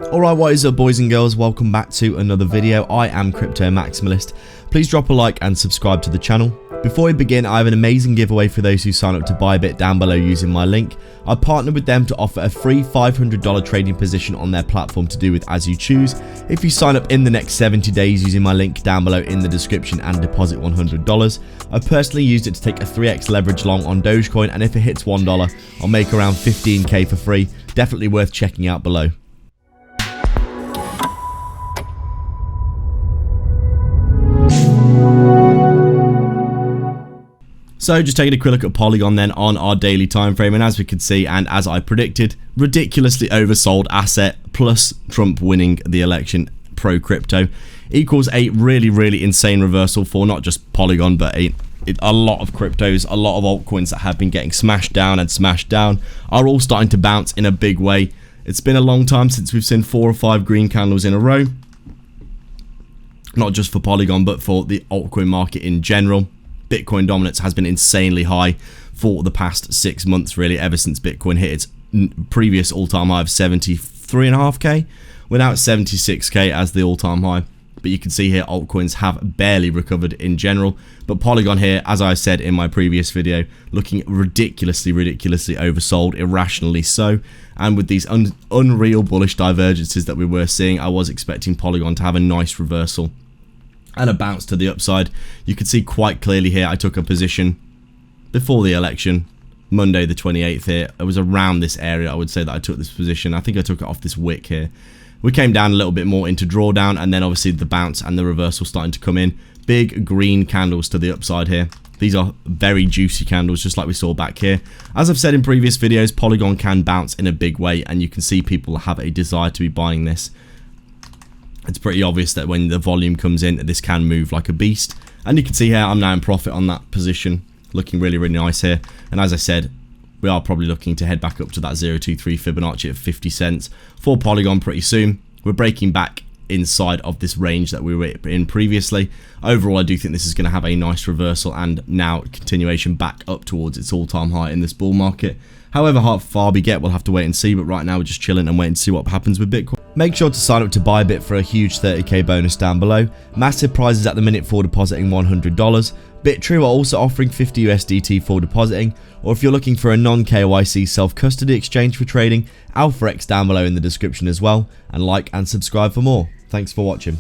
Alright, what is up boys and girls, welcome back to another video. I am Crypto Maximalist. Please drop a like and subscribe to the channel. Before we begin, I have an amazing giveaway for those who sign up to ByBit down below using my link. I partnered with them to offer a free $500 trading position on their platform to do with as you choose. If you sign up in the next 70 days using my link down below in the description and deposit $100. I personally used it to take a 3x leverage long on Dogecoin, and if it hits $1, I'll make around 15k for free. Definitely worth checking out below. So just taking a quick look at Polygon then on our daily time frame, and as we could see and as I predicted, ridiculously oversold asset plus Trump winning the election pro crypto equals a really insane reversal for not just Polygon but a lot of cryptos. A lot of altcoins that have been getting smashed down are all starting to bounce in a big way. It's been a long time since we've seen 4 or 5 green candles in a row, not just for Polygon but for the altcoin market in general. Bitcoin dominance has been insanely high for the past 6 months, really, ever since Bitcoin hit its previous all-time high of 73.5k. We're now at 76k as the all-time high, but you can see here altcoins have barely recovered in general. But Polygon here, as I said in my previous video, looking ridiculously oversold, irrationally so. And with these unreal bullish divergences that we were seeing, I was expecting Polygon to have a nice reversal and a bounce to the upside. You can see quite clearly here I took a position before the election, Monday the 28th here. It was around this area I would say that I took this position. I think I took it off this wick here. We came down a little bit more into drawdown, and then obviously the bounce and the reversal starting to come in. Big green candles to the upside here. These are very juicy candles, just like we saw back here. As I've said in previous videos, Polygon can bounce in a big way, and you can see people have a desire to be buying this. It's pretty obvious that when the volume comes in, this can move like a beast. And you can see here, I'm now in profit on that position. Looking really nice here. And as I said, we are probably looking to head back up to that 0.23 Fibonacci at 50 cents for Polygon pretty soon. We're breaking back inside of this range that we were in previously. Overall, I do think this is going to have a nice reversal and now continuation back up towards its all-time high in this bull market. However how far we get, we'll have to wait and see, but right now we're just chilling and waiting to see what happens with Bitcoin. Make sure to sign up to ByBit for a huge 30k bonus down below. Massive prizes at the minute for depositing $100. Bitrue are also offering 50 USDT for depositing, or if you're looking for a non-KYC self-custody exchange for trading, AlphaX down below in the description as well, and like and subscribe for more. Thanks for watching.